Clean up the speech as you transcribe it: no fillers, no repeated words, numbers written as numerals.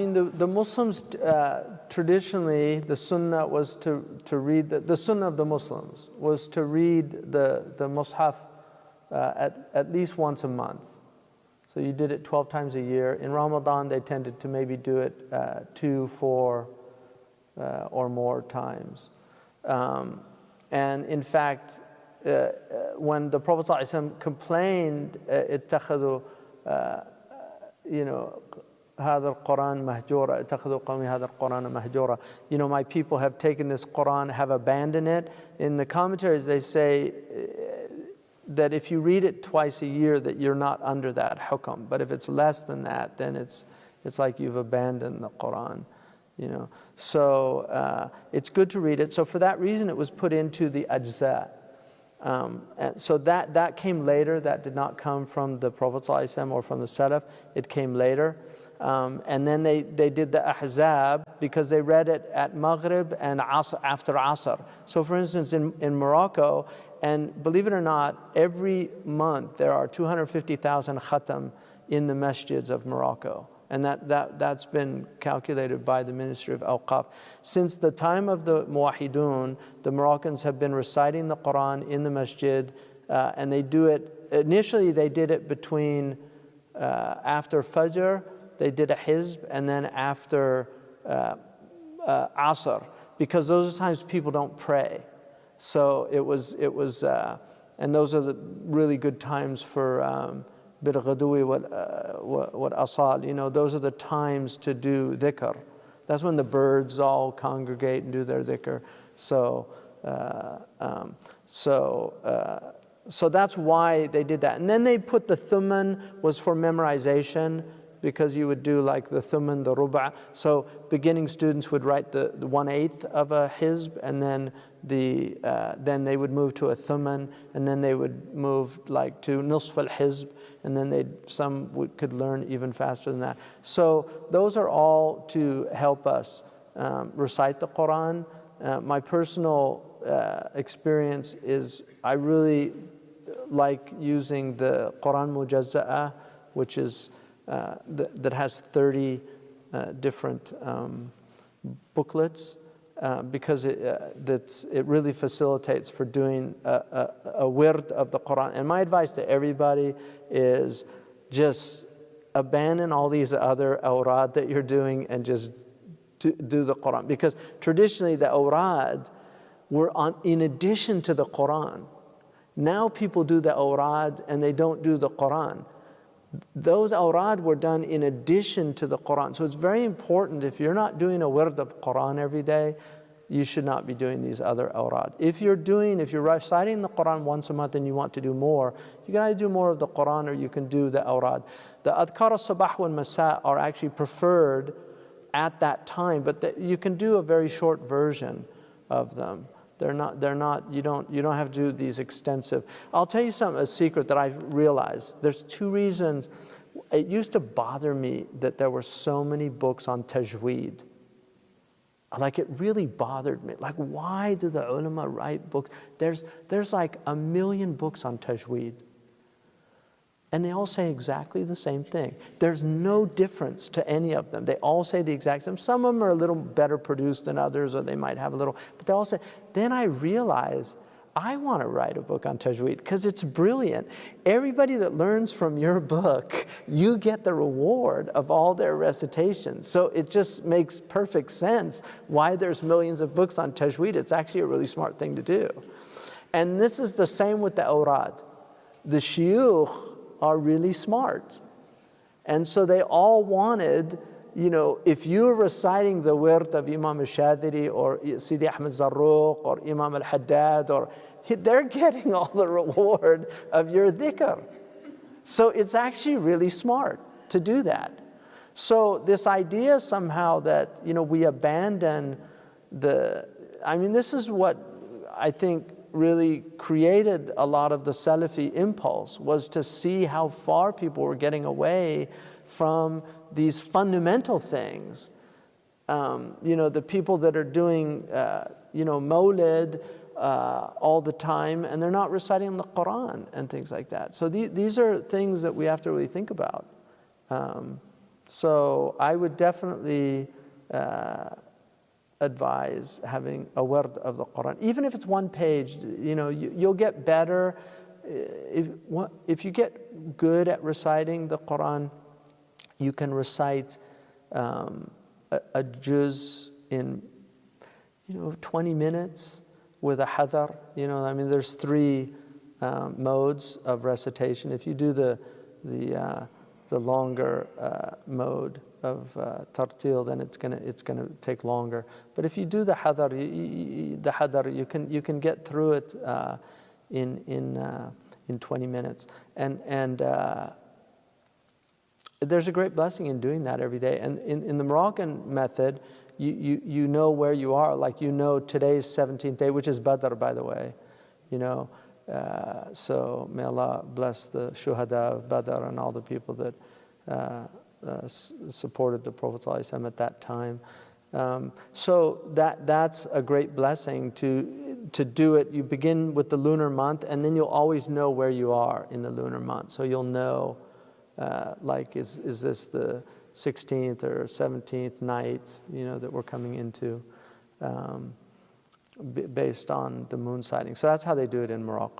The Muslims, traditionally, the sunnah was to read, the sunnah of the Muslims was to read the Mus'haf at least once a month. So you did it 12 times a year. In Ramadan, they tended to maybe do it 2, 4, or more times. And in fact, when the Prophet ﷺ complained, اتخذوا, هذا القرآن مهجورا اتخذوا قومي هذا القرآن مهجورا. My people have taken this Quran, have abandoned it. In the commentaries, they say that if you read it twice a year, that you're not under that hukm. But if it's less than that, then it's like you've abandoned the Quran. So it's good to read it. So for that reason, it was put into the ajza. And so that came later. That did not come from the Prophet ﷺ or from the Salaf. It came later. And then they did the ahzab because they read it at Maghrib and after Asr. So for instance, in Morocco, and believe it or not, every month there are 250,000 khatam in the masjids of Morocco. And that's been calculated by the Ministry of Awqaf. Since the time of the Muwahidun, the Moroccans have been reciting the Quran in the masjid, and they do it, initially they did it between, after Fajr, they did a hizb, and then after Asr, because those are times people don't pray. So it was, and those are the really good times for bil-ghadwi wal-asal. Those are the times to do dhikr. That's when the birds all congregate and do their dhikr. So that's why they did that. And then they put the thuman was for memorization, because you would do like the thuman, the ruba'. So beginning students would write the 1/8 of a hizb, and then then they would move to a thuman, and then they would move like to nusf al-hizb, and then some could learn even faster than that. So those are all to help us recite the Quran. My personal experience is I really like using the Quran Mujazza'ah, which is that has 30 different booklets, because it really facilitates for doing a wird of the Quran. And my advice to everybody is just abandon all these other awrad that you're doing and just do the Quran. Because traditionally the awrad were in addition to the Quran. Now people do the awrad and they don't do the Quran. Those awrad were done in addition to the Quran. So it's very important, if you're not doing a wird of Quran every day, you should not be doing these other awrad. If you're reciting the Quran once a month and you want to do more, you can either do more of the Quran or you can do the awrad. The adhkar al-sabah wal masa are actually preferred at that time, but you can do a very short version of them. You don't have to do these extensive. I'll tell you a secret that I've realized. There's 2 reasons. It used to bother me that there were so many books on tajweed. Like, it really bothered me. Like, why do the ulama write books? There's like 1 million books on tajweed. And they all say exactly the same thing. There's no difference to any of them. They all say the exact same. Some of them are a little better produced than others, or they might have a little, but they all say. Then I realize I want to write a book on tajweed because it's brilliant. Everybody that learns from your book, you get the reward of all their recitations. So it just makes perfect sense why there's millions of books on tajweed. It's actually a really smart thing to do. And this is the same with the awrad. The shuyukh are really smart. And so they all wanted, if you're reciting the wird of Imam al-Shadhili or Sidi Ahmed Zarruq or Imam al-Haddad, they're getting all the reward of your dhikr. So it's actually really smart to do that. So this idea somehow that, we abandon this is what I think really created a lot of the Salafi impulse, was to see how far people were getting away from these fundamental things. The people that are doing, Mawlid all the time, and they're not reciting the Quran and things like that. So these are things that we have to really think about. So I would definitely advise having a wird of the Quran, even if it's one page. You know, you'll get better if you get good at reciting the Quran. You can recite a juz in 20 minutes with a hadar. You know, I mean, there's 3 modes of recitation. If you do the longer mode of tartil, then it's gonna take longer. But if you do the hadar, you can get through it in 20 minutes. And there's a great blessing in doing that every day. And in the Moroccan method, you know where you are. Like, you know today's 17th day, which is Badr, by the way. You know, so may Allah bless the shuhada of Badr and all the people that supported the Prophet ﷺ at that time. So that's a great blessing to do it. You begin with the lunar month, and then you'll always know where you are in the lunar month. So you'll know, like, is this the 16th or 17th night, that we're coming into, based on the moon sighting. So that's how they do it in Morocco.